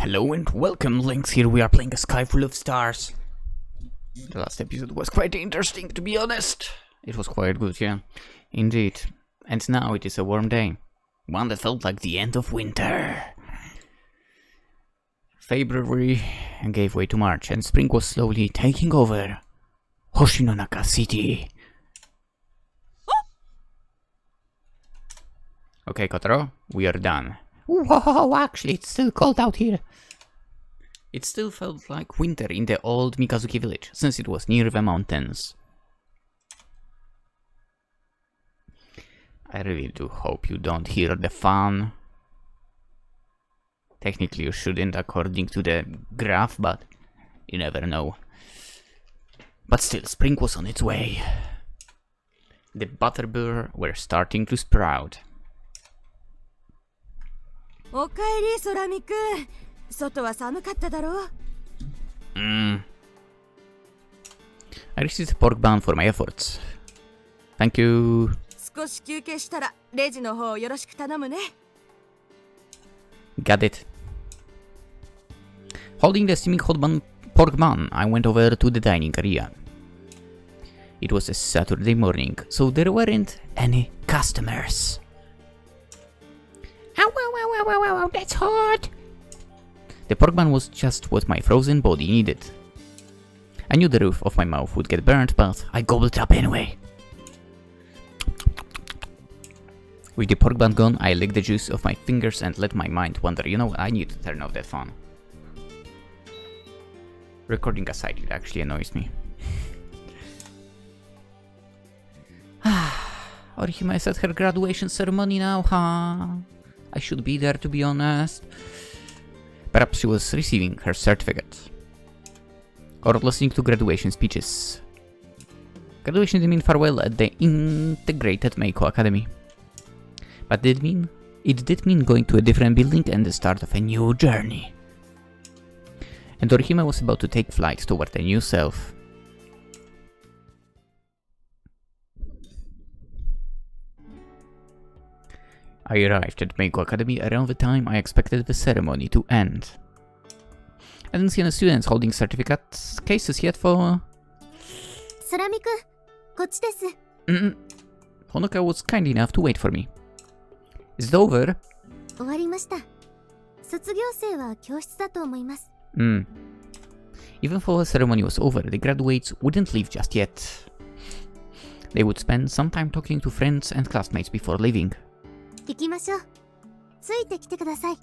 Hello and welcome, Lynx. Here we are playing a sky full of stars. The last episode was quite interesting, to be honest. It was quite good, yeah. Indeed. And now it is a warm day. One that felt like the end of winter. February gave way to March, and spring was slowly taking over Hoshinonaka City. Okay, Kotaro, we are done. Whoa, actually, it's still cold out here. It still felt like winter in the old Mikazuki village, since it was near the mountains. I really do hope you don't hear the fan. Technically you shouldn't according to the graph, but you never know. But still, spring was on its way. The butterbur were starting to sprout. おかえり、空見くん。外は寒かっただろう? I received a pork bun for my efforts. Thank you. 少し休憩したらレジの方よろしく頼むね。Got it. Holding the steaming hot pork bun, I went over to the dining area. It was a Saturday morning, so there weren't any customers. Ow, ow, ow, ow, ow, ow, that's hot! The pork bun was just what my frozen body needed. I knew the roof of my mouth would get burnt, but I gobbled it up anyway. With the pork bun gone, I licked the juice off my fingers and let my mind wander. You know, I need to turn off that phone. Recording aside, it actually annoys me. Orihime is at her graduation ceremony now, huh? I should be there, to be honest. Perhaps she was receiving her certificate. Or listening to graduation speeches. Graduation didn't mean farewell at the integrated Meiko Academy. But it did mean going to a different building and the start of a new journey. And Orihime was about to take flight toward a new self. I arrived at Meiko Academy around the time I expected the ceremony to end. I didn't see any students holding certificate cases yet for... Saramiku, こっちです。Honoka was kind enough to wait for me. Is it over? 終わりました。卒業生は教室だと思います。Even though the ceremony was over, the graduates wouldn't leave just yet. They would spend some time talking to friends and classmates before leaving. 行きましょう。ついてきてください。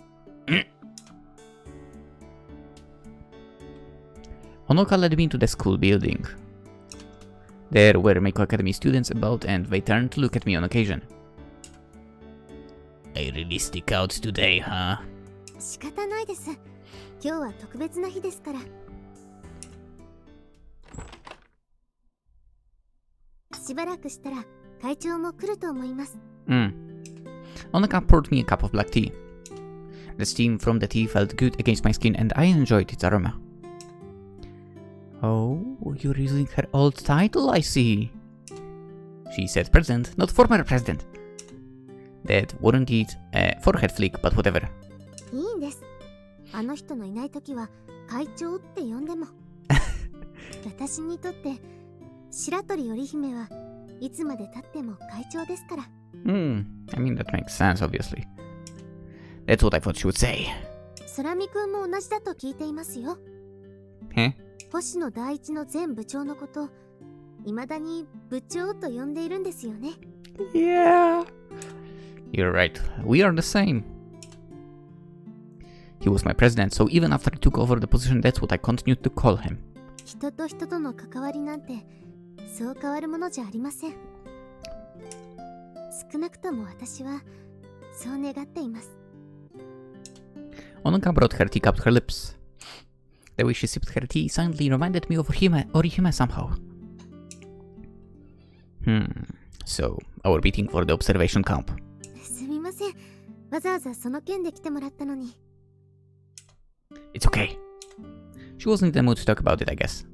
Honoka led me to the school building. There were Meiko Academy students about and they turned to look at me on occasion. I really stick out today, huh? 仕方ないです。今日は特別な日ですから。しばらくしたら会長も来ると思います。Honoka poured me a cup of black tea. The steam from the tea felt good against my skin and I enjoyed its aroma. Oh, you're using her old title, I see. She said president, not former president. That wasn't it a forehead flick, but whatever. いいんです。あの人のいないときは会長って呼んでも。私にとって白鳥織姫はいつまで経っても会長ですから。I mean that makes sense, obviously. That's what I thought she would say. 空見くんも同じだと聞いていますよ。星野第一の前部長のこと、未だに部長と呼んでいるんですよね。Yeah. You're right. We are the same. He was my president, so even after I took over the position, that's what I continued to call him. 人と人との関わりなんて、そう変わるものじゃありません。少なくとも私はそう願っています。Honoka brought her teacup to her lips. The way she sipped her tea silently reminded me of Orihime somehow. So, our meeting for the observation camp. すみません。わざわざその件で来てもらったのに。It's okay. She wasn't in the mood to talk about it, I guess.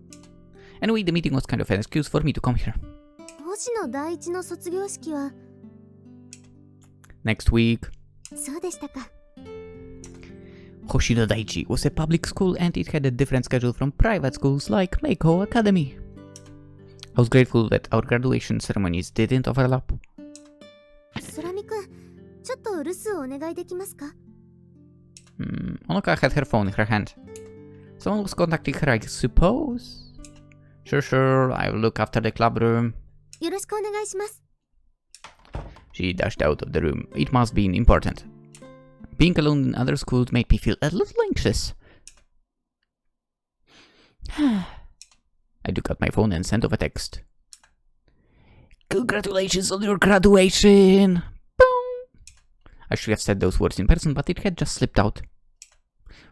Anyway, the meeting was kind of an excuse for me to come here. 星野第一の卒業式は Next week. そうでしたか。Hoshino Daiichi was a public school and it had a different schedule from private schools like Meiko Academy. I was grateful that our graduation ceremonies didn't overlap. 空見くん、ちょっと留守をお願いできますか？ Onoka had her phone in her hand. Someone was contacting her, I suppose. Sure, I'll look after the club room. よろしくお願いします。 She dashed out of the room. It must be important. Being alone in other schools made me feel a little anxious. I took out my phone and sent off a text. Congratulations on your graduation! Boom! I should have said those words in person, but it had just slipped out.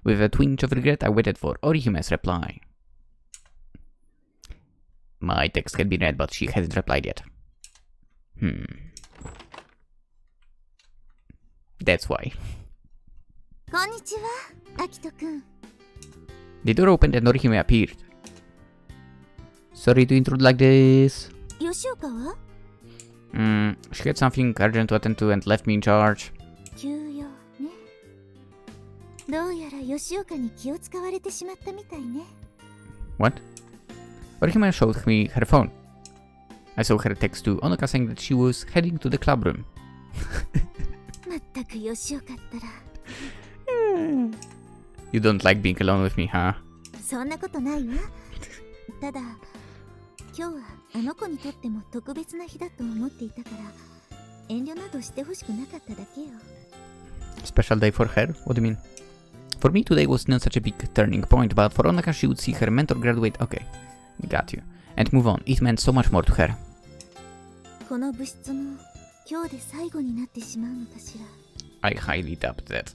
With a twinge of regret, I waited for Orihime's reply. My text had been read, but she hadn't replied yet. That's why. こんにちは、アキトくん。 The door opened and Orihime appeared. Sorry to intrude like this. 吉岡は？ She had something urgent to attend to and left me in charge. 休養ね。どうやら吉岡に気を使われてしまったみたいね。What? Orihime showed me her phone. I saw her text to Onoka saying that she was heading to the club room. まったく吉岡ったら。You don't like being alone with me, huh? そんなことないわ。ただ、今日はあの子にとっても特別な日だと思っていたから、遠慮などしてほしくなかっただけよ。Special day for her? What do you mean? For me, today was not such a big turning point, but for Onoka, she would see her mentor graduate. Okay, got you. And move on. It meant so much more to her. この物質も今日で最後になってしまうのかしら。I highly doubt that.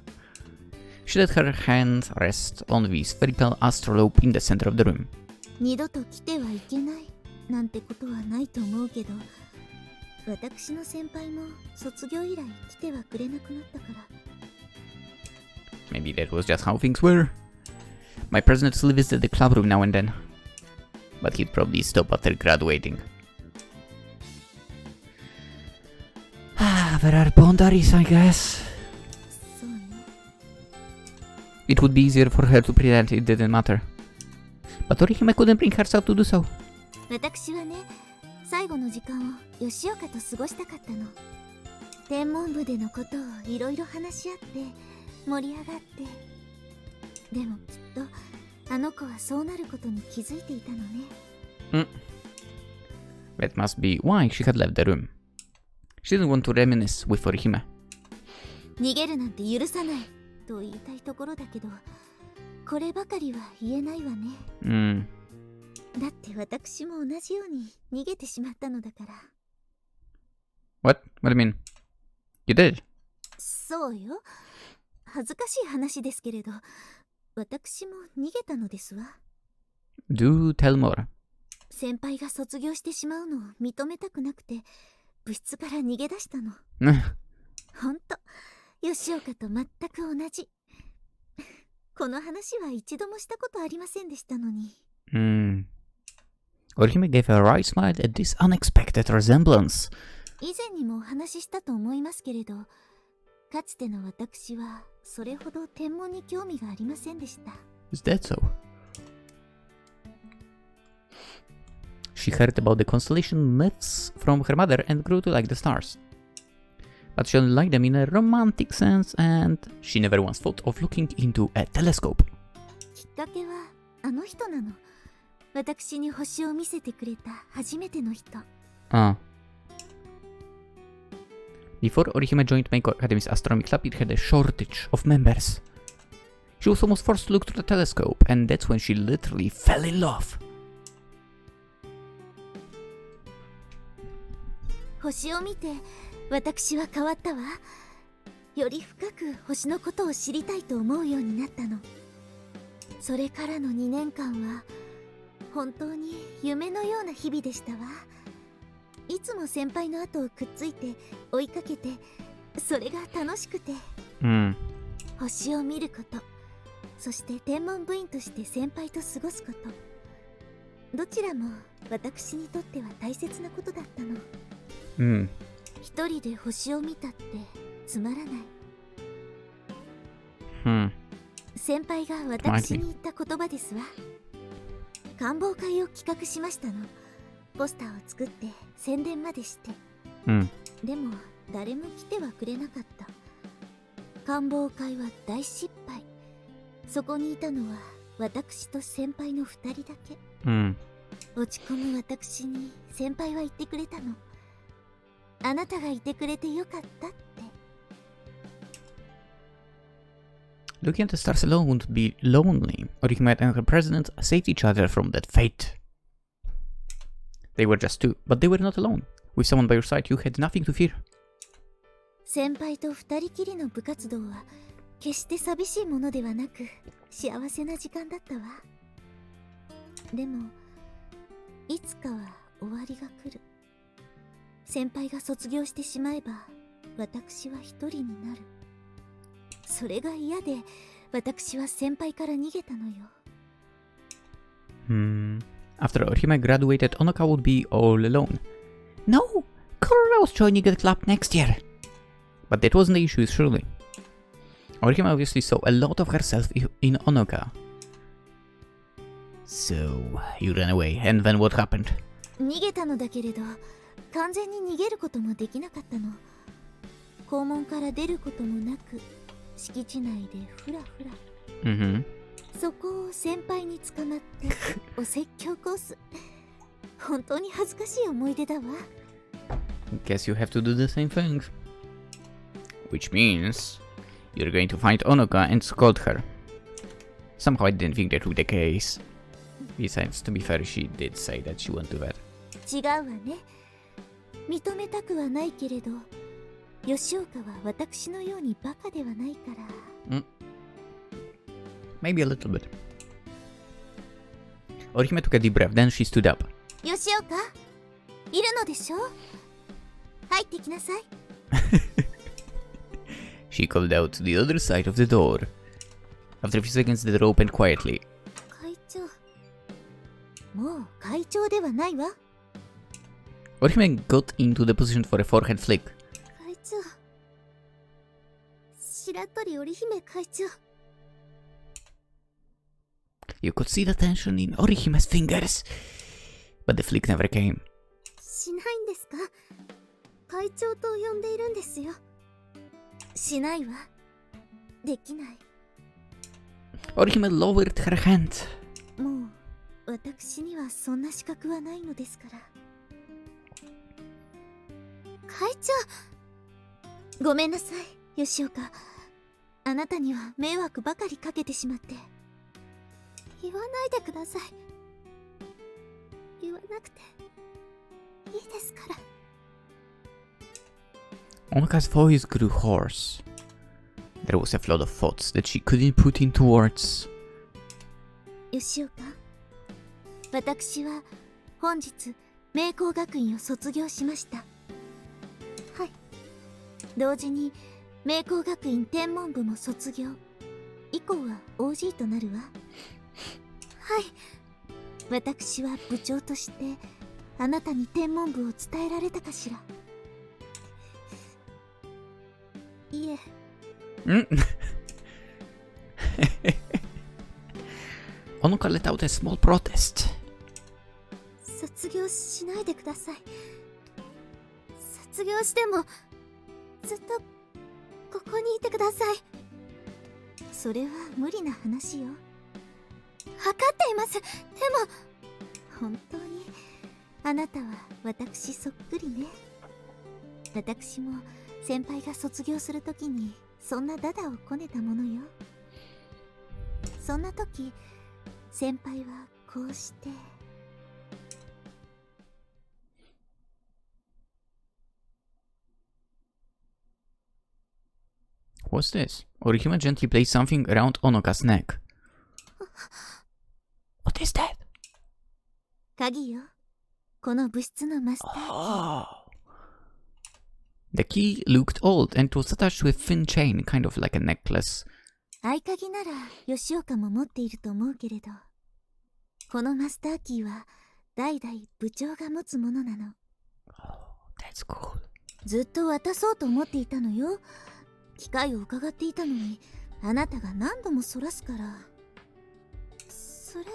She let her hand rest on the spherical astrolabe in the center of the room. 二度と来てはいけないなんてことはないと思うけど、私の先輩も卒業以来来てはくれなくなったから。Maybe that was just how things were. My president still visited the club room now and then. But he'd probably stop after graduating. There are boundaries, I guess. そうね。It would be easier for her to pretend it didn't matter. But Orihime couldn't bring herself to do so. 私はね、最後の時間を吉岡と過ごしたかったの。天文部でのことをいろいろ話し合って盛り上がって。でもきっとあの子はそうなることに気づいていたのね。That must be why she had left the room. She didn't want to reminisce with Orihime. 逃げるなんて許さないと言いたいところだけど、こればかりは言えないわね。だって私も同じように逃げてしまったのだから。What? What do you mean? You did? そうよ。恥ずかしい話ですけれど、私も逃げたのですわ。Do tell more. 先輩が卒業してしまうのを認めたくなくて、部室から逃げ出したの。ほんと、吉岡と全く同じ。この話は一度もしたことありませんでしたのに。Orihime gave a wry smile at this unexpected resemblance. 以前にもお話ししたと思いますけれど、かつての私はそれほど天文に興味がありませんでした。Is that so? She heard about the constellation myths from her mother and grew to like the stars. But she only liked them in a romantic sense, and she never once thought of looking into a telescope. きっかけはあの人なの。私に星を見せてくれた初めての人。Before Orihime joined Meiko Academy's astronomy club, it had a shortage of members. She was almost forced to look through the telescope, and that's when she literally fell in love. 星を見て私は変わったわ。より深く星のことを知りたいと思うようになったの。それからの2年間は本当に夢のような日々でしたわ。いつも先輩の後をくっついて追いかけて、それが楽しくて、星を見ること、そして天文部員として先輩と過ごすこと、どちらも私にとっては大切なことだったの。一人で星を見たってつまらない。先輩が私に言った言葉ですわ。官房会を企画しましたの。ポスターを作って宣伝までして。でも誰も来てはくれなかった。官房会は大失敗。そこにいたのは私と先輩の2人だけ。落ち込む私に先輩は言ってくれたの。あなたがいてくれてよかったって。Looking at the stars alone would be lonely. Orihime and her president saved each other from that fate. They were just two, but they were not alone. With someone by your side, you had nothing to fear. 先輩と2人きりの部活動は決して寂しいものではなく幸せな時間だったわ。でもいつかは終わりが来る。先輩が卒業してしまえば私は一人になる。それが嫌で私は先輩から逃げたのよ。After Orihime graduated, Onoka would be all alone. No! Korora was joining the club next year. But that wasn't the issue, surely. Orihime obviously saw a lot of herself in Onoka. So, you ran away, and then what happened? 逃げたのだけれど、完全に逃げることもできなかったの。校門から出ることもなく、敷地内でフラフラ。そこを先輩に捕まってお説教コース。本当に恥ずかしい思い出だわ。Guess you have to do the same thing. Which means you're going to find Onoka and scold her. Somehow I didn't think that would be the case. Besides, to be fair, she did say that she won't do that. 違うわね。認めたくはないけれど、吉岡は私のようにバカではないから。Maybe a little bit. Orihime took a deep breath, then she stood up. 吉岡、いるのでしょ？入ってきなさい。She called out to the other side of the door. After a few seconds, the door opened quietly. 会長。もう会長ではないわ。Orihime got into the position for a forehead flick. 会長。白鳥織姫会長。You could see the tension in Orihime's fingers, but the flick never came. しないんですか？会長と呼んでいるんですよ。しないわ。できない。Orihime lowered her hand. もう私にはそんな資格はないのですから。会長、ごめんなさい、吉岡。あなたには迷惑ばかりかけてしまって。言わないでください。言わなくていいですから。Onoka's voice grew hoarse. There was a flood of thoughts that she couldn't put into words. 吉岡、私は本日明光学院を卒業しました。はい。同時に明光学院天文部も卒業。以降は OG となるわ。はい。私は部長としてあなたに天文部を伝えられたかしら。いえ。Onoka let out a small protest. 卒業しないでください。卒業してもずっとここにいてください。それは無理な話よ。分かっています。でも本当にあなたは私そっくりね。私も先輩が卒業するときにそんなダダをこねたものよ。そんな時先輩はこうして。What's this? Orihime gently placed something around Onoka's neck. What is that? 鍵よ。この物質のマスターキー。Oh. The key looked old and was attached to a thin chain, kind of like a necklace. 合鍵なら吉岡も持っていると思うけれど、このマスターキーは代々部長が持つものなの。Oh, that's cool. ずっと渡そうと思っていたのよ。機会を伺っていたのに、あなたが何度もそらすから、それは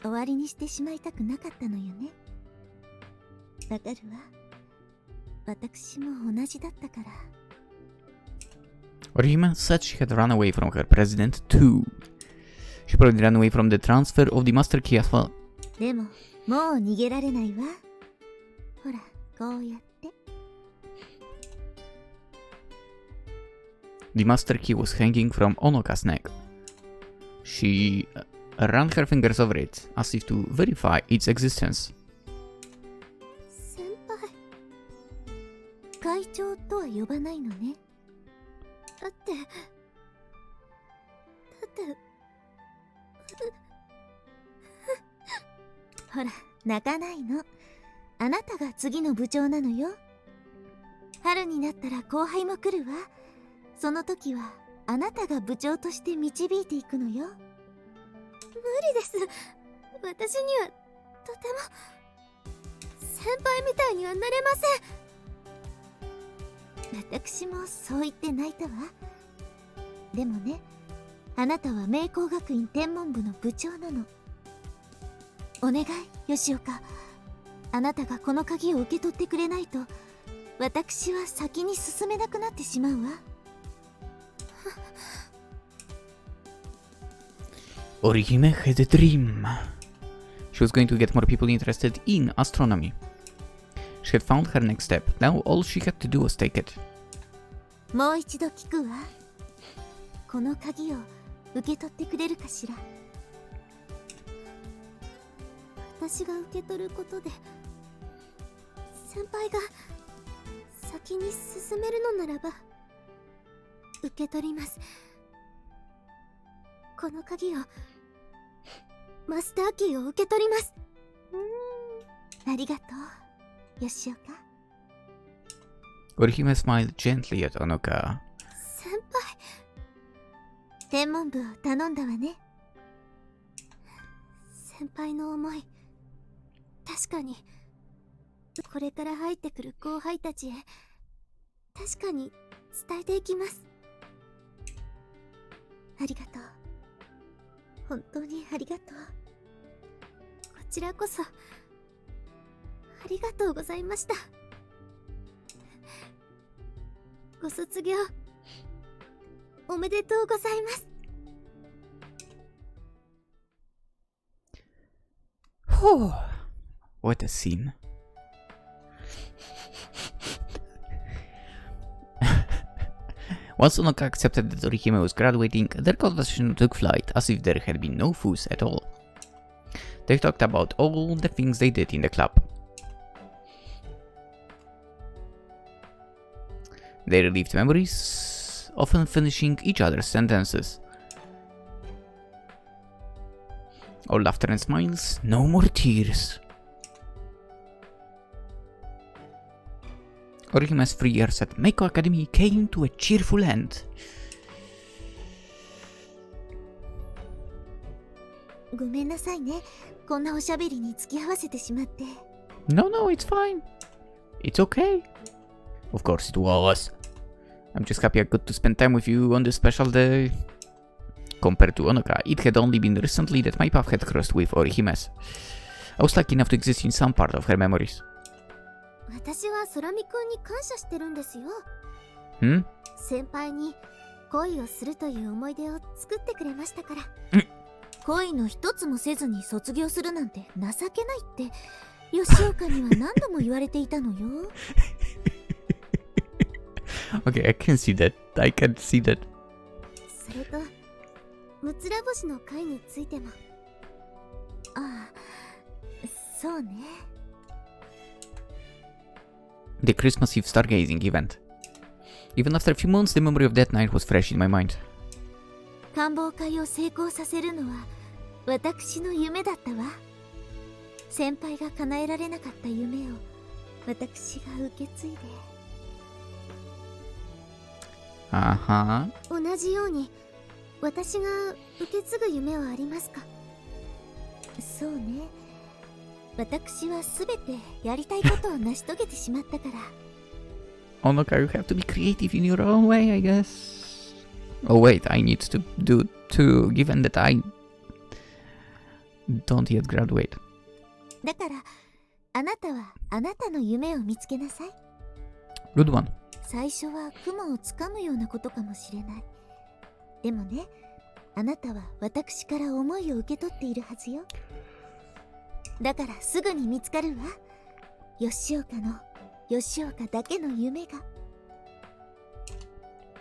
終わりにしてしまいたくなかったのよね。わかるわ。私も同じだったから。Orihime said she had run away from her president too. She probably ran away from the transfer of the master key as well. でも、もう逃げられないわ。ほら、こうやって。The master key was hanging from Onoka's neck. She ran her fingers over it, as if to verify its existence. 先輩、会長とは呼ばないのね。だって、ほら、泣かないの。あなたが次の部長なのよ。春になったら後輩も来るわ。その時はあなたが部長として導いていくのよ。無理です。私にはとても先輩みたいにはなれません。私もそう言って泣いたわ。でもね、あなたは明光学院天文部の部長なの。お願い、吉岡。あなたがこの鍵を受け取ってくれないと、私は先に進めなくなってしまうわ。Orihime had a dream. She was going to get more people interested in astronomy. She had found her next step. Now all she had to do was take it. もう一度聞くわ。この鍵を受け取ってくれるかしら。私が受け取ることで、先輩が先に進めるのならば受け取ります。この鍵を、マスターキーを受け取ります。ありがとう、吉岡。Orihime smiled gently at Onoka. 先輩、天文部を頼んだわね。先輩の思い、確かにこれから入ってくる後輩たちへ確かに伝えていきます。ありがとう。本当にありがとう。こちらこそありがとうございました。ご卒業おめでとうございます。Oh, what a scene. Once Onoka accepted that Orihime was graduating, their conversation took flight as if there had been no fuss at all. They talked about all the things they did in the club. They relived memories, often finishing each other's sentences. All laughter and smiles, no more tears. Orihime's 3 years at Meiko Academy came to a cheerful end. ごめんなさいね。こんなおしゃべりに付き合わせてしまって。No, it's fine. It's okay. Of course it was. I'm just happy I got to spend time with you on this special day. Compared to Onoka, it had only been recently that my path had crossed with Orihime's. I was lucky enough to exist in some part of her memories. 私は空見くんに感謝してるんですよ。先輩に恋をするという思い出を作ってくれましたから。恋の一つもせずに卒業するなんて情けないって吉岡には何度も言われていたのよ。Okay, I can see that. I can see that. それとむつら星の会についても。ああ、そうね。The Christmas Eve stargazing event. Even after a few months, the memory of that night was fresh in my mind. 観望会を成功させるのは私の夢だったわ。先輩が叶えられなかった夢を私が受け継いで。同じように私が受け継ぐ夢はありますか？そうね。私はすべてやりたいことを成し遂げてしまったから。Onoka, you have to be creative in your own way, I guess. Oh wait, I need to do 2, given that I don't yet graduate. だから、あなたはあなたの夢を見つけなさい。Good one. 最初は雲をつかむようなことかもしれない。でもね、あなたは私から思いを受け取っているはずよ。だからすぐに見つかるわ。吉岡だけの夢が。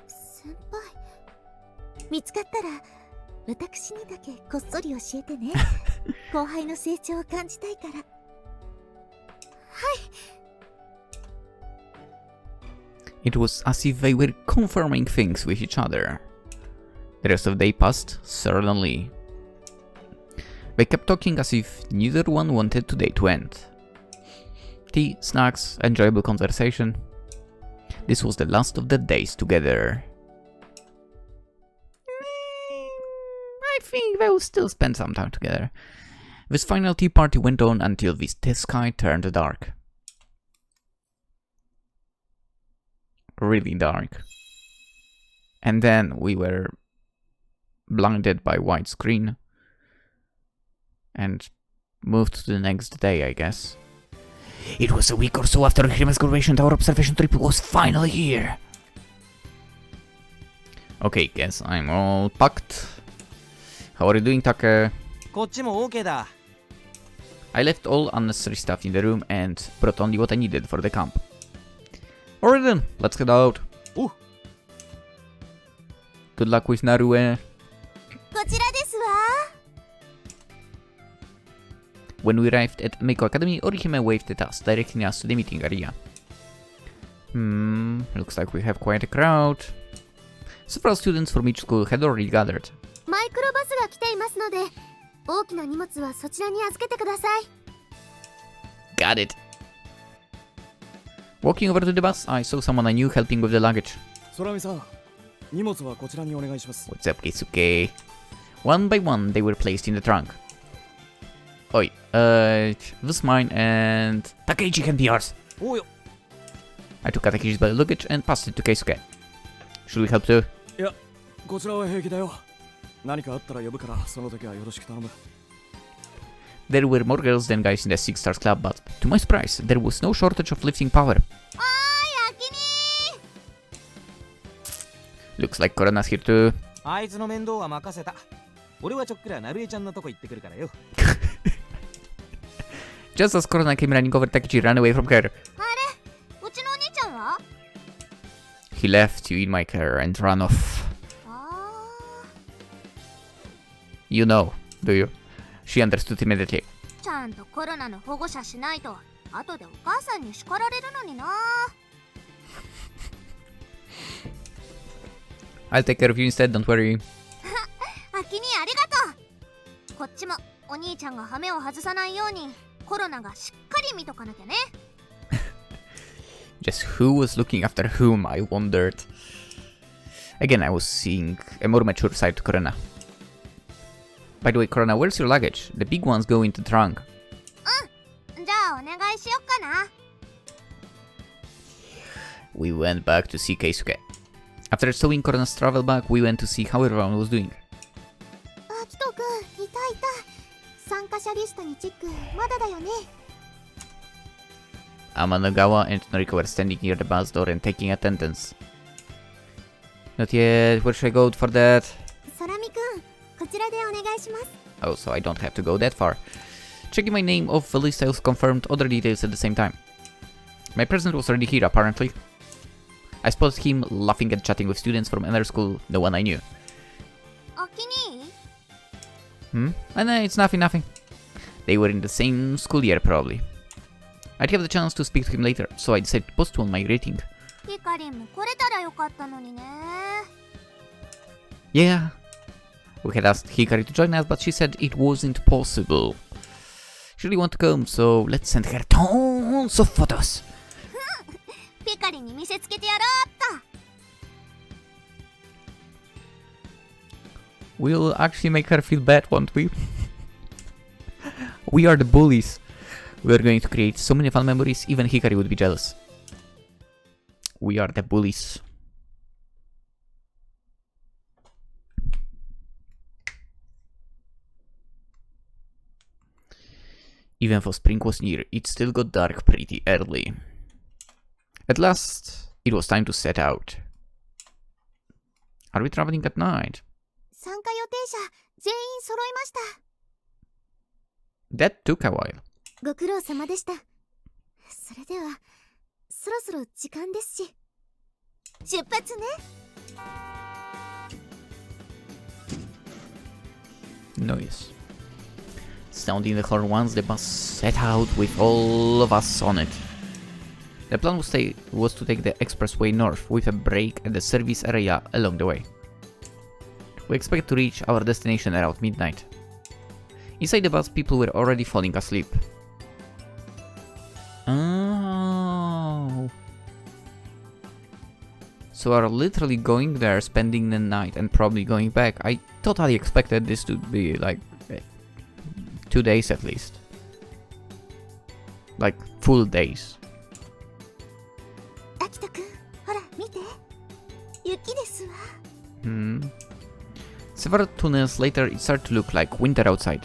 先輩、見つかったら私にだけこっそり教えてね。後輩の成長を感じたいから。はい。It was as if they were confirming things with each other. The rest of the day passed suddenly. They kept talking as if neither one wanted today to end. Tea, snacks, enjoyable conversation. This was the last of their days together. I think they will still spend some time together. This final tea party went on until the sky turned dark. Really dark. And then we were blinded by white screen and moved to the next day, I guess. It was a week or so after Orihime's graduation, our observation trip was finally here. Okay, guess I'm all packed. How are you doing, Take? こっちも OK だ。 I left all unnecessary stuff in the room and brought only what I needed for the camp. Alright then, let's head out. Ooh. Good luck with Narue. こちらですわ。When we arrived at Meiko Academy, Orihime waved at us, directing us to the meeting area. Looks like we have quite a crowd. Several students from each school had already gathered. マイクロバスが来ていますので、大きな荷物はそちらに預けてください。Got it. Walking over to the bus, I saw someone I knew helping with the luggage. 空見さん、荷物はこちらにお願いします。 What's up, Keisuke? One by one, they were placed in the trunk. Oi, this mine and Takeichi can be yours. おうよ。 I took Takeichi's luggage and passed it to Keisuke. Should we help too? いや、こちらは平気だよ。何かあったら呼ぶから、その時はよろしく頼む。 There were more girls than guys in the Six Stars Club, but to my surprise, there was no shortage of lifting power. Looks like Corona's here too. あいつの面倒は任せた。俺はちょっくらなるえちゃんのとこ行ってくるからよ。Just as Corona came running over, Takechi ran away from her. あれ、うちのお兄ちゃんは？ He left you in my care and ran off. You know, do you? She understood immediately. ちゃんとコロナの保護者しないと、後でお母さんに叱られるのにな。I'll take care of you instead, don't worry. あきにありがとう。こっちもお兄ちゃんがハメを外さないようにコロナがしっかり見とかなきゃね。Just who was looking after whom, I wondered. Again, I was seeing a more mature side to Corona. By the way, Corona, where's your luggage? The big ones go in the trunk. じゃあお願いしよっかな。We went back to see Keisuke. After stowing Corona's travel bag, we went to see how everyone was doing. あきとくん、いたいた。参加者リストにチェック、まだだよね。Amanagawa and Noriko were standing near the bus door and taking attendance. Not yet. Where should I go for that? 空見くん、こちらでお願いします。 Oh, so I don't have to go that far. Checking my name off the list, I was confirmed other details at the same time. My present was already here, apparently. I spotted him laughing and chatting with students from another school, the one I knew. あきに？ And it's nothing. They were in the same school year, probably. I'd have the chance to speak to him later, so I decided to post one my greeting. ヒカリンも来れたらよかったのにね。Yeah. We had asked Hikari to join us, but she said it wasn't possible. She really wanted to come, so let's send her tons of photos. ヒカリンに見せつけてやろうっと。We'll actually make her feel bad, won't we? We are the bullies. We are going to create so many fun memories, even Hikari would be jealous. We are the bullies. Even though spring was near, it still got dark pretty early. At last, it was time to set out. Are we traveling at night? 参加予定者全員揃いました。 That took a while. ご苦労様でした。それではそろそろ時間ですし、出発ね。 Noise. Sounding the horn once the bus set out with all of us on it. The plan was to take the expressway north with a break at the service area along the way. We expect to reach our destination around midnight. Inside the bus, people were already falling asleep. Oh. So we're literally going there, spending the night, and probably going back. I totally expected this to be like 2 days at least. Like full days. 秋田くん、ほら見て。雪ですわ。Several tunnels later, it started to look like winter outside.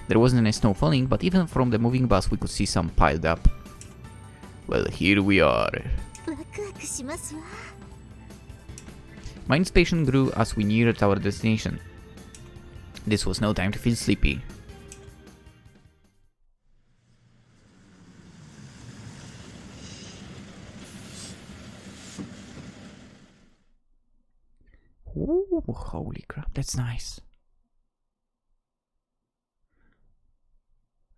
There wasn't any snow falling, but even from the moving bus, we could see some piled up. Well, here we are. ワクワクしますわ。 My anticipation grew as we neared our destination. This was no time to feel sleepy. Ooh, holy crap, that's nice.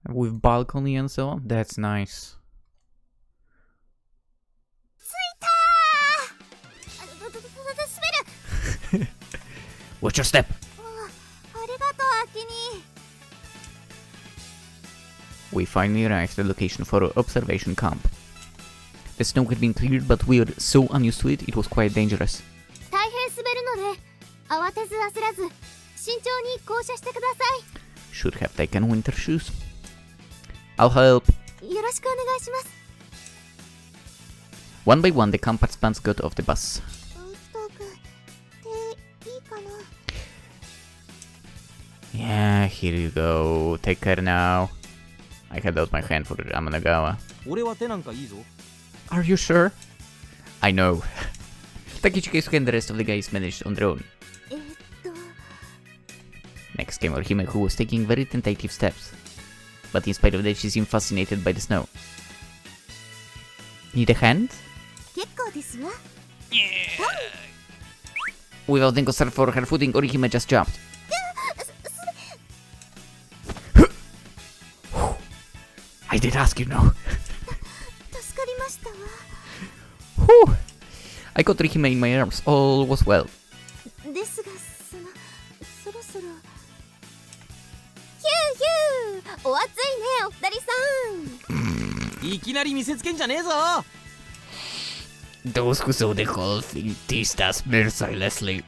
With balcony and so on, that's nice. 着いたー。滑る。 Watch your step! ありがとう、秋に。 We finally arrived at the location for our observation camp. The snow had been cleared, but we were so unused to it, it was quite dangerous. 大変滑るので、慌てず焦らず、慎重に降車してくださ Should have taken winter shoes. I'll help. い。よろしくお願いします。 One by one, the camp participants got off the bus. 秋田くん、手いいかな。 Yeah, here you go. Take care now. I held out my hand for Amanagawa. 俺は手なんかいいぞ。 Are you sure? I know. Takichikeisuke and the rest of the guys managed on their own. えーっと、 Next came Orihime, who was taking very tentative steps. But in spite of that, she seemed fascinated by the snow. Need a hand? 結構ですわ。 Without thinking for her footing, Orihime just jumped. I did ask you, no. 助かりましたわ。 Whew. I got Orihime in my arms. All was well. ですが、そろそろ。ヒューヒュー、お暑いね、お二人さん。いきなり見せつけんじゃねえぞ。 Those who saw the whole thing teased us mercilessly.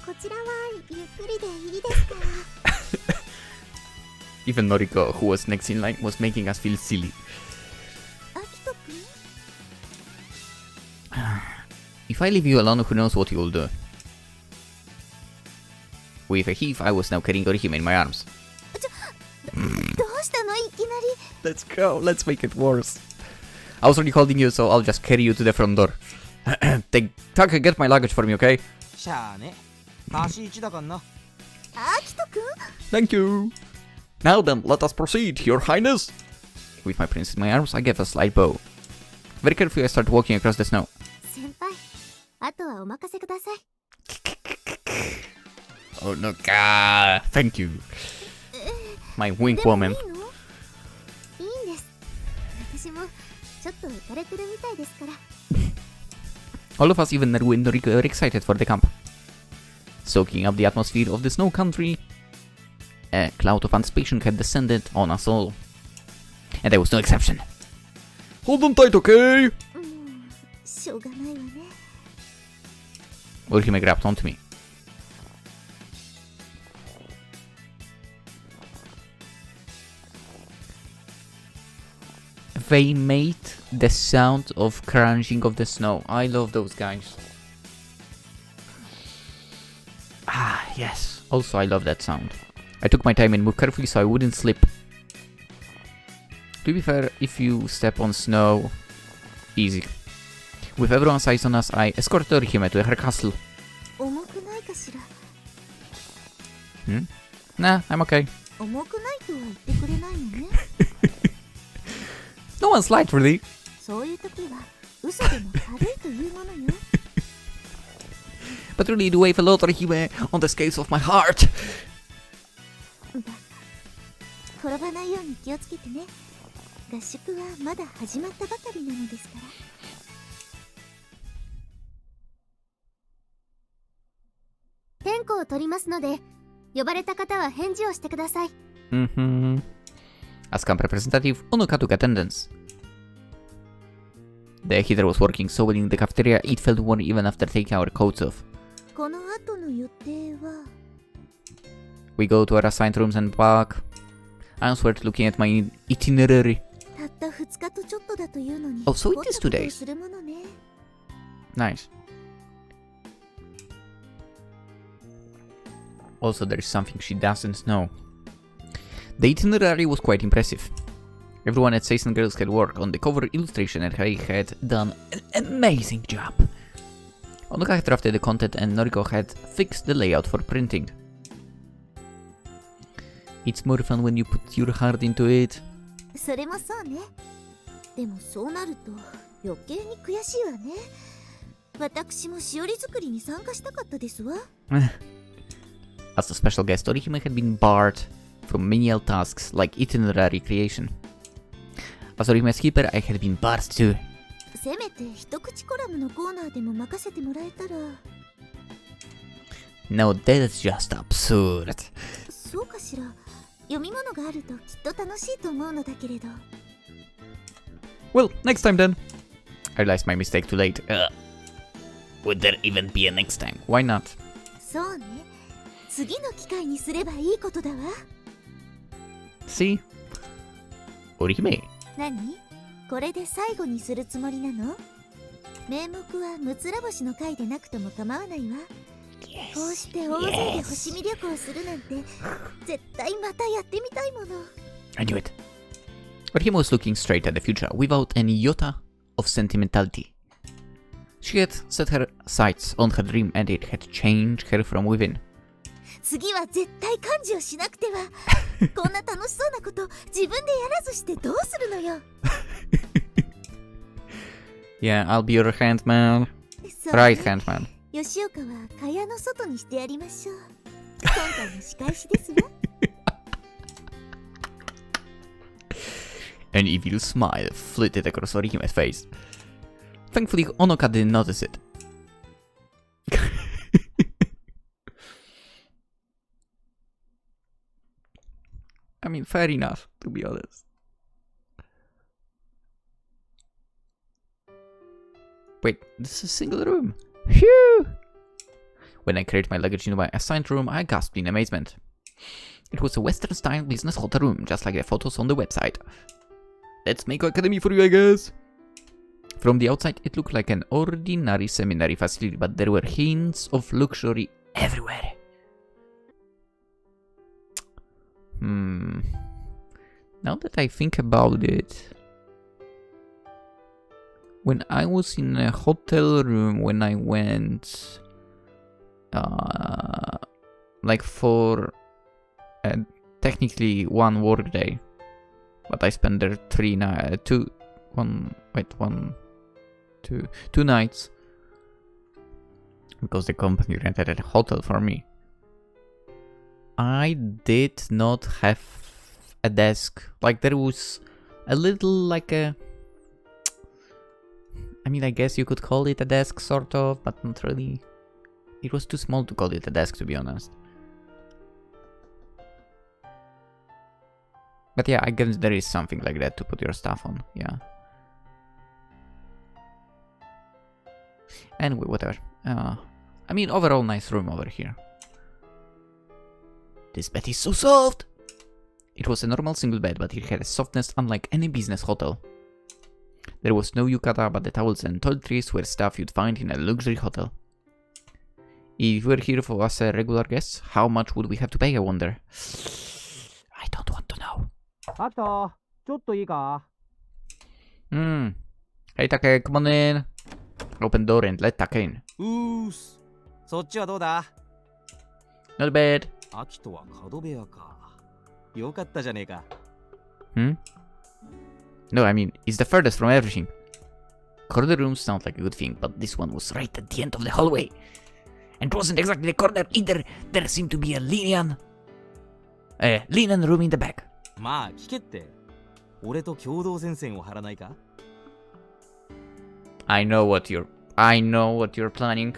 こちらはゆっくりでいいですから。 Even Noriko, who was next in line, was making us feel silly. 秋田くん、 If I leave you alone, who knows what you'll do? With a heave, I was now carrying Orihime in my arms. どうしたのいきなり。 Let's go, let's make it worse. I was already holding you, so I'll just carry you to the front door. Taka, get my luggage for me, okay? しゃあね。足一だかんな。秋田くん、 Thank you. Now then, let us proceed, Your Highness. With my prince in my arms, I gave a slight bow. Very carefully, I start walking across the snow. 先輩、あとはお任せください。 Oh no, thank you. My wink でも woman. いいの？いいんです。私もちょっと浮かれてるみたいですから。 All of us, even Naru and Noriko, were excited for the camp. Soaking up the atmosphere of the snow country, a cloud of anticipation had descended on us all. And there was no exception. Hold on tight, okay? しょうがないわね。 Orihime grabbed onto me. They made the sound of crunching of the snow. I love those guys. Ah, yes. Also, I love that sound. I took my time and moved carefully so I wouldn't slip. To be fair, if you step on snow, easy. With everyone's eyes on us, I escorted Orihime to her castle. 重くないかしら。 Nah, I'm okay. 重くないとは言ってくれないのね。No one's light, really. そういう時は嘘でも軽いというものよ。But really, do wave a lot, Orihime, on the scales of my heart. 転ばないように気をつけてね。合宿はまだ始まったばかりなのですから。点呼を取りますので、呼ばれた方は返事をしてください。As camp representative, Onoka took attendance. The heater was working so well in the cafeteria, it felt warm even after taking our coats off. この後の予定は We go to our assigned rooms and back. I answered looking at my itinerary. たった2日とちょっとだというのに。 Oh, so it is 2 days. するものね。 Nice. Also, there is something she doesn't know. The itinerary was quite impressive. Everyone at Seisen Girls had worked on the cover illustration and I had done an amazing job. Onoka had drafted the content and Noriko had fixed the layout for printing. It's more fun when you put your heart into it. それもそうね。でもそうなると余計に悔しいわね。私もしおり作りに参加したかったですわ。As a special guest, Orihime had been barred from menial tasks like itinerary creation. As Orihime's keeper, I had been barred too. せめて一口コラムのコーナーでも任せてもらえたら。No, that's just absurd. そうかしら。読み物があるときっと楽しいと思うのだけれど。Well, next time then. I realized my mistake too late. Would there even be a next time? Why not? そうね。次の機会にすればいいことだわ。See? Orihime. 何？これで最後にするつもりなの？名目は六つら星の会でなくても構わないわ。こうして大勢で星見旅行するなんて絶対またやってみたいもの。I knew it. Orihime was looking straight at the future without any iota of sentimentality. She had set her sights on her dream and it had changed her from within. 次は絶対漢字をしなくては。こんな楽しそうなこと自分でやらずしてどうするのよ。Yeah, I'll be your hand man. Right hand man. 吉岡は蚊帳の外にしてやりましょう。今回の仕返しですわ。An evil smile flitted across Orihime's face. Thankfully, Onoka didn't notice it. I mean, fair enough, to be honest. Wait, this is a single room. Phew! When I carried my luggage into my assigned room, I gasped in amazement. It was a Western-style business hotel room, just like the photos on the website. Let's make an academy for you, I guess. From the outside, it looked like an ordinary seminary facility, but there were hints of luxury everywhere. Now that I think about it, when I was in a hotel room, when I went, like for technically one work day, but I spent there 2 nights, because the company rented a hotel for me. I did not have a desk. Like there was a little like a, I mean, I guess you could call it a desk sort of, but not really. It was too small to call it a desk, to be honest. But yeah, I guess there is something like that to put your stuff on, yeah. Anyway, whatever. I mean, overall nice room over here. This bed is so soft! It was a normal single bed, but it had a softness unlike any business hotel. There was no yukata, but the towels and toiletries were stuff you'd find in a luxury hotel. If we're here for us regular guests, how much would we have to pay, I wonder? I don't want to know. あきと、ちょっといいか Hey Take, come on in. Open door and let Take in. うーす。そっちはどうだ Not bad. あきとは角部屋か。よかったじゃねえか。No, I mean, it's the furthest from everything. Corner rooms sound like a good thing, but this one was right at the end of the hallway. And it wasn't exactly the corner either. There seemed to be a linen room in the back. まあ聞けって。俺と共同戦線を張らないか I know what you're planning.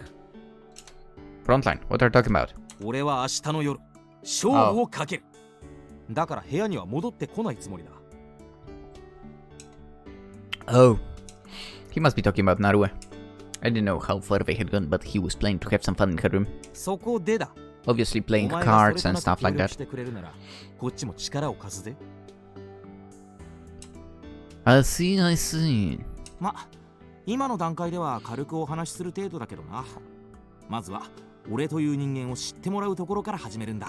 Frontline, what are you talking about? 俺は明日の夜、勝負をかける。だから部屋には戻ってこないつもりだ。Oh, he must be talking about Narue. I didn't know how far they had gone, but he was planning to have some fun in her room. そこでだ。 Obviously playing お前が cards それ and となく stuff like 協力 that. してくれるなら、こっちも力を貸すぜ。I see, I see. ま、今の段階では軽くお話しする程度だけどな。まずは、俺という人間を知ってもらうところから始めるんだ。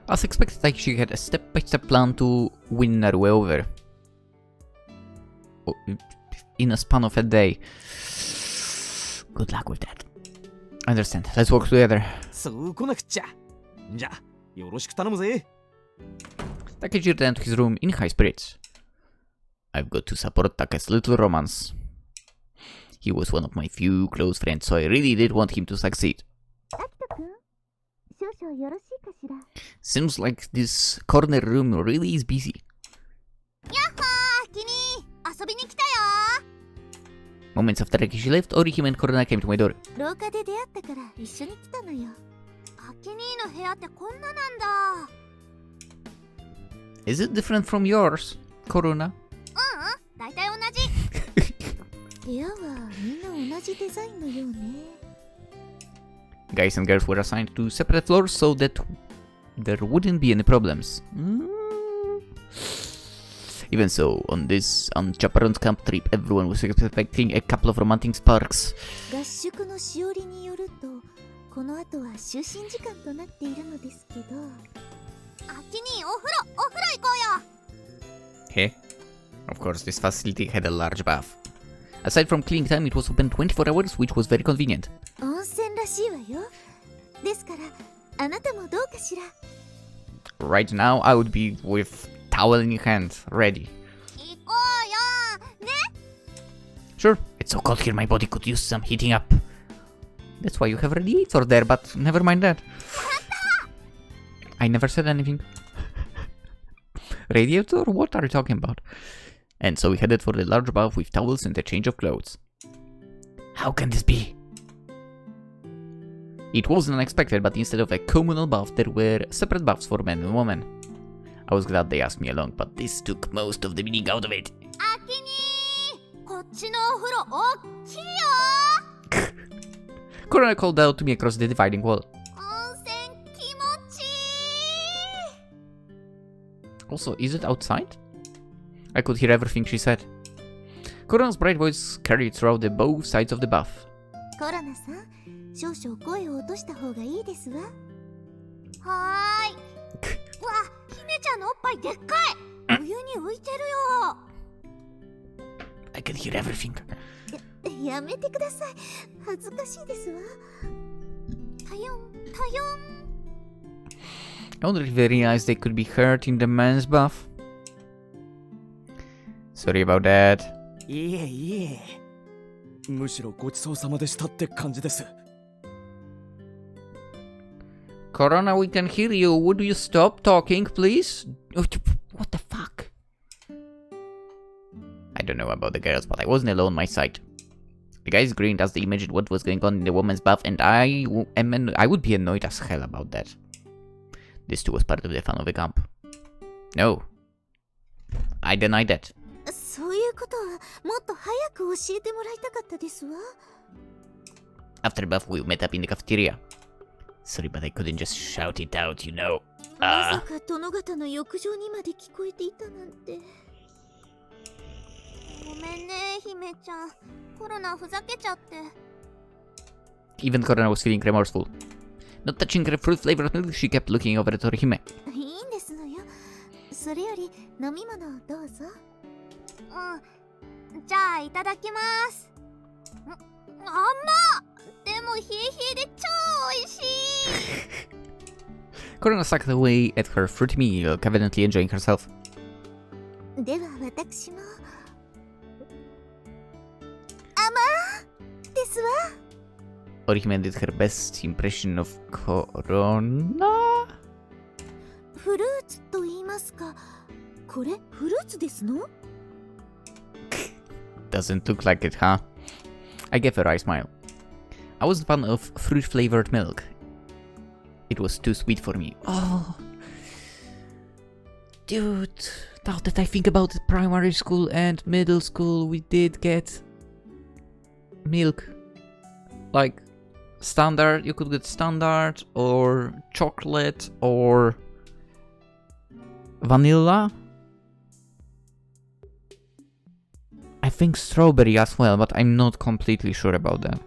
As expected, like she had a step-by-step plan to win Narue over. In a span of a day. Good luck with that. I understand. Let's work together. そうこなくっちゃ。じゃあ、よろしく頼むぜ。Takeji returned to his room in high spirits. I've got to support Take's little romance. He was one of my few close friends, so I really did want him to succeed. アキトくん、少々よろしいかしら。 Seems like this corner room really is busy. やっほー、キニー、遊びに来たよ Moments after Takeshi left, Orihime and Korona came to my door. ー。廊下で出会ったから一緒に来たのよ。アキニーの部屋ってこんななんだ。Is it different from yours, Korona? 大体同じ。部屋はみんな同じデザインのようね。Guys and girls were assigned to separate floors so that there wouldn't be any problems. Even so, on this unchaperoned camp trip, everyone was expecting a couple of romantic sparks. 合宿のしおりによると、この後は就寝時間となっているのですけど。アキニー、お風呂行こうよ。Hey? Of course, this facility had a large bath. Aside from cleaning time, it was open 24 hours, which was very convenient. 温泉らしいわよ。ですから、あなたもどうかしら。Right now, I would be with towel in hand, ready. 行こうよ。ね。 Sure, it's so cold here, my body could use some heating up. That's why you have radiator there, but never mind that. I never said anything. Radiator? What are you talking about? And so we headed for the large bath with towels and a change of clothes. How can this be? It wasn't unexpected, but instead of a communal bath, there were separate baths for men and women. I was glad they asked me along, but this took most of the meaning out of it. アキニー、こっちのお風呂おっきいよ。 Korona called out to me across the dividing wall. 温泉気持ちいい。 Also, is it outside? I could hear everything she said. Korona's bright voice carried throughout both sides of the bath. コロナさん、少々声を落とした方がいいですわ。はーい。わ、姫ちゃんのおっぱいでっかい。お湯に浮いてるよ。I can hear everything. やめてください。恥ずかしいですわ。たよん、たよん。I wonder if they realized they could be hurt in the men's bath. Sorry about that. いえいえ。むしろごちそうさまでしたって感じです。Corona, we can hear you. Would you stop talking, please? What the fuck? I don't know about the girls, but I wasn't alone on my side. The guys grinned as they imagined what was going on in the woman's bath, and I would be annoyed as hell about that. This too was part of the fun of the camp. No. I deny that. そういうことはもっと早く教えてもらいたかったですわ。After bath, we met up in the cafeteria. Sorry, but I couldn't just shout it out, you know. まさか殿方の浴場にまで聞こえていたなんて。ごめんね、姫ちゃん。コロナふざけちゃって。 Even Korona was feeling remorseful. Not touching her fruit-flavored milk, she kept looking over at Orihime. いいんですのよ。それより飲み物をどうぞ。じゃあいただきます。あんまでも冷え冷えで超美味しい。Korona sucked away at her fruity milk, evidently enjoying herself. では私も。甘ですわ。Orihime did her best impression of Korona. フルーツと言いますか。これフルーツですの？ Doesn't look like it, huh? I gave a wry smile. I was a fan of fruit-flavored milk. It was too sweet for me. Oh, dude, now that I think about it, primary school and middle school, we did get milk. Like, standard, you could get standard, or chocolate, or vanilla. I think strawberry as well, but I'm not completely sure about that.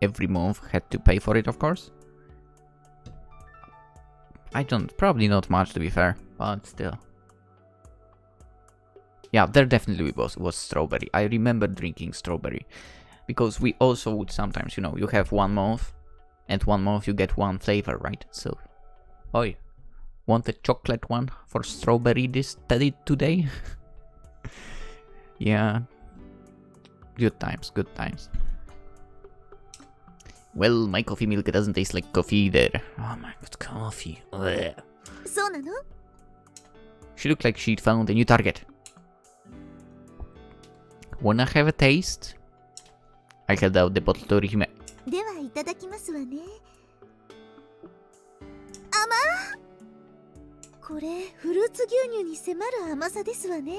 Every month had to pay for it, of course. Probably not much to be fair, but still. Yeah, there definitely was strawberry. I remember drinking strawberry. Because we also would sometimes, you know, you have 1 month, and 1 month you get 1 flavor, right? So, oi, want a chocolate one for strawberry today? Yeah. Good times, good times. Well, my coffee milk doesn't taste like coffee either. Oh my god, coffee. Ugh. そうなの？ She looked like she'd found a new target. Wanna have a taste? I held out the bottle to Orihime. ではいただきますわね。これフルーツ牛乳に迫る甘さですわね。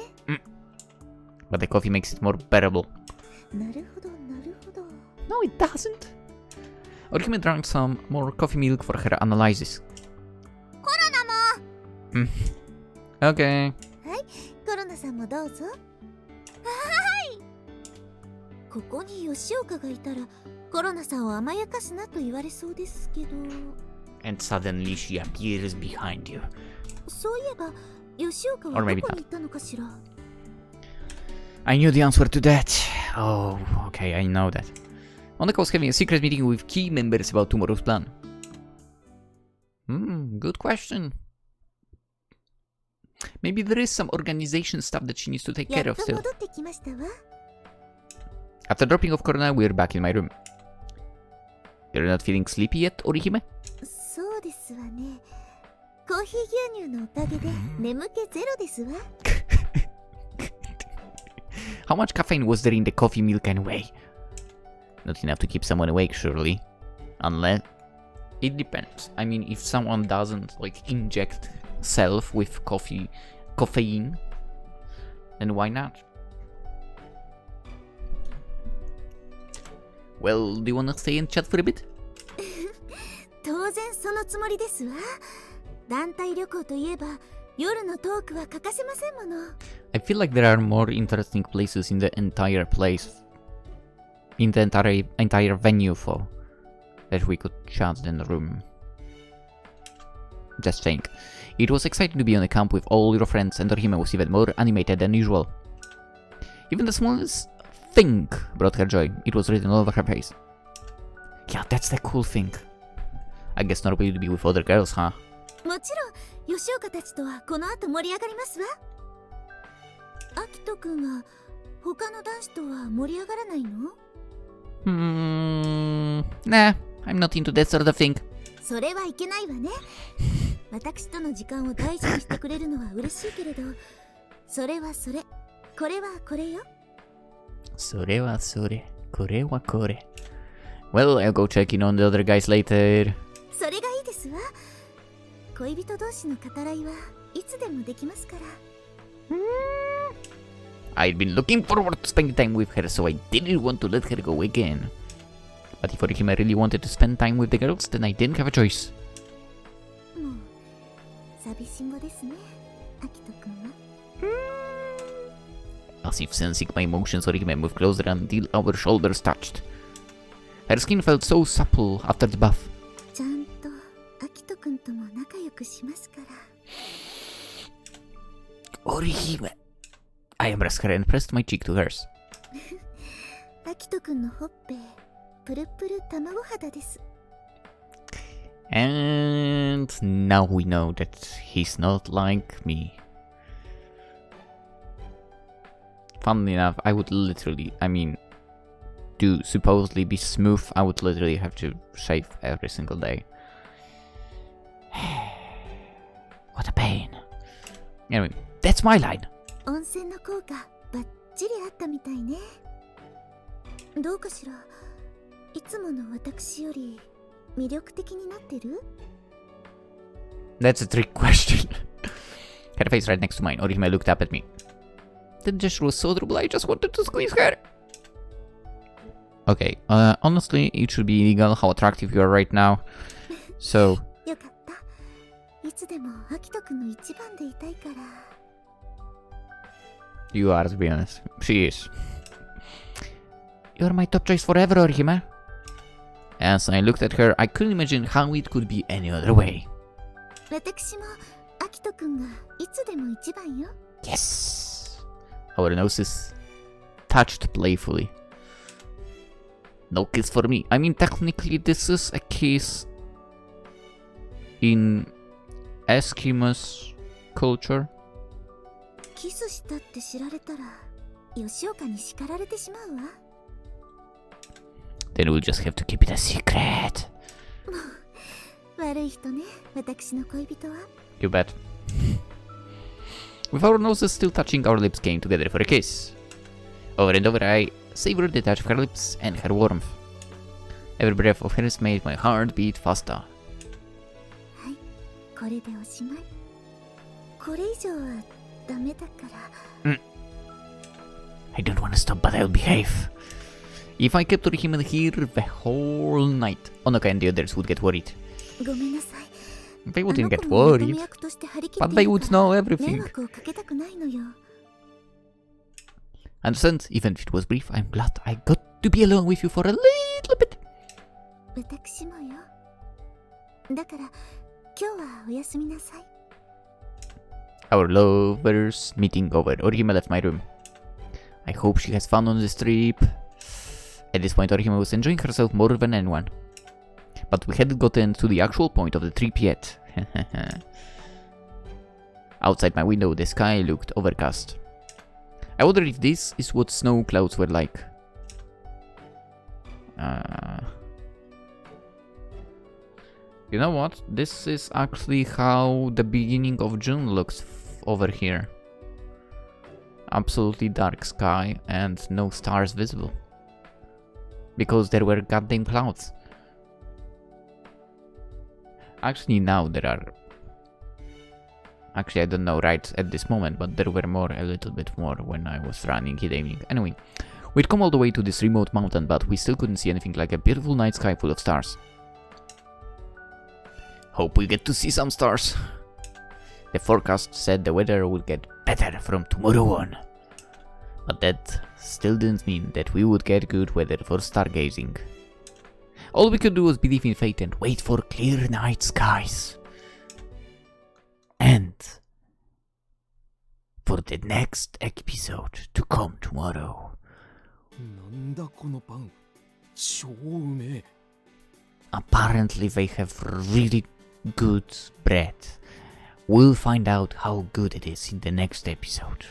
But the coffee makes it more bearable. なるほどなるほど。 No, it doesn't. Orihime drank some more coffee milk for her analysis. コロナも。Okay. はい、コロナさんもどうぞ。はい。ここに吉岡がいたらコロナさんを甘やかすなと言われそうですけど。And suddenly she appears behind you. そういえば吉岡はどこに行ったのかしら。I knew the answer to that. Oh, okay, I know that. Oneka was having a secret meeting with key members about tomorrow's plan. Good question. Maybe there is some organization stuff that she needs to take care of still. やっと戻ってきましたわ。After dropping off Korona, we're back in my room. You're not feeling sleepy yet, Orihime? そうですわね。コーヒー牛乳のおかげで眠気ゼロですわ。How much caffeine was there in the coffee milk anyway? Not enough to keep someone awake, surely. Unless... It depends. I mean, if someone doesn't, like, inject self with caffeine, then why not? Well, do you wanna stay and chat for a bit? 当然そのつもりですわ。団体旅行といえば夜のトークは欠かせませんもの。I feel like there are more interesting places in the entire entire venue for that we could chat than the room. Just saying. It was exciting to be on a camp with all your friends, and Orihime was even more animated than usual. Even the smallest thing brought her joy. It was written all over her face. Yeah, that's the cool thing. I guess not able to be with other girls, huh? もちろん吉岡たちとはこの後盛り上がりますわ。アキト君は他の男子とは盛り上がらないの？ Nah, I'm not into that sort of thing. それはいけないわね。私との時間を大事にしてくれるのは嬉しいけれど、それはそれ、これはこれよ。それはそれ、これはこれ。Well, I'll go check in on the other guys later. それがいいですわ。恋人同士の語らいはいつでもできますから。I'd been looking forward to spending time with her, so I didn't want to let her go again. But if Orihime really wanted to spend time with the girls, then I didn't have a choice. もう寂しんぼですね、アキト君は。As if sensing my emotions, Orihime moved closer until our shoulders touched. Her skin felt so supple after the buff. ちゃんとアキト君とも仲良くしますから。Orihime. I embraced her and pressed my cheek to hers. アキト君のほっぺ、プルプル卵肌です。And now we know that he's not like me. Funnily enough, I would literally, to supposedly be smooth, I would literally have to shave every single day. What a pain. Anyway, that's my line. 温泉の効果バッチリあったみたいね。どうかしら、いつもの私より魅力的になってる？ That's a trick question. Had a face right next to mine. Orihime looked up at me. That gesture was so adorable, I just wanted to squeeze her. Okay, honestly, it should be illegal how attractive you are right now. So... よかった。いつでもアキト君の一番でいたいから。You are, to be honest. She is. You're my top choice forever, Orihime. As I looked at her, I couldn't imagine how it could be any other way. 私もアキト君がいつでも一番よ。Yes! Our noses touched playfully. No kiss for me. Technically this is a kiss in Eskimos culture. キスしたって知られたら、吉岡に叱られてしまうわ。Then we'll just have to keep it a secret. 悪い人ね、私の恋人は。You bet. With our noses still touching, our lips came together for a kiss. Over and over, I savored the touch of her lips and her warmth. Every breath of hers made my heart beat faster. はい、これでおしまい。これ以上はダメだから。I don't want to stop, but I'll behave. If I kept Orihime here the whole night, Onoka and the others would get worried. ごめんなさい。 They wouldn't get worried, but they would know everything. Understand, even if it was brief, I'm glad I got to be alone with you for a little bit. 私もよ。だから、今日はおやすみなさい。Our lovers meeting over. Orihime left my room. I hope she has fun on this trip. At this point, Orihime was enjoying herself more than anyone. But we hadn't gotten to the actual point of the trip yet. Outside my window, the sky looked overcast. I wonder if this is what snow clouds were like. You know what? This is actually how the beginning of June looks over here. Absolutely dark sky and no stars visible. Because there were goddamn clouds. Actually, now there are... Actually, I don't know right at this moment, but there were a little bit more when I was running it evening. Anyway, we'd come all the way to this remote mountain, but we still couldn't see anything like a beautiful night sky full of stars. Hope we get to see some stars. The forecast said the weather would get better from tomorrow on. But that still didn't mean that we would get good weather for stargazing. All we could do was believe in fate and wait for clear night skies. And for the next episode to come tomorrow. なんだこのパン、超うめえ。 Apparently they have really good bread. We'll find out how good it is in the next episode.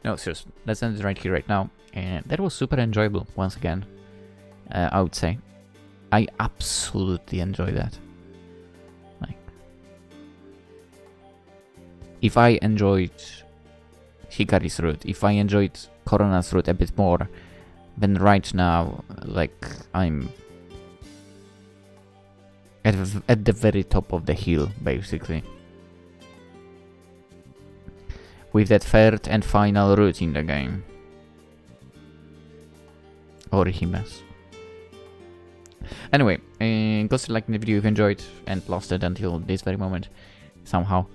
No, seriously, let's end it right here, right now. And that was super enjoyable, once again. I would say. I absolutely enjoy that. Like, if I enjoyed Hikari's route, if I enjoyed Corona's route a bit more, then right now, like, I'm at the very top of the hill, basically. With that third and final route in the game. Orihime's. Anyway, consider liking the video if you enjoyed and lasted until this very moment. Somehow.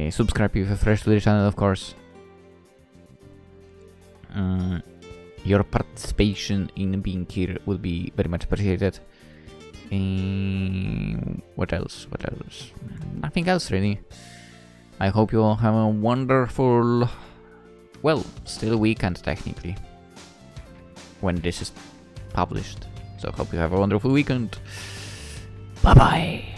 Subscribe if you're fresh to the channel, of course. Your participation in being here would be very much appreciated. What else? What else? Nothing else really. I hope you all have a wonderful, well, still a weekend technically, when this is published. So hope you have a wonderful weekend. Bye bye.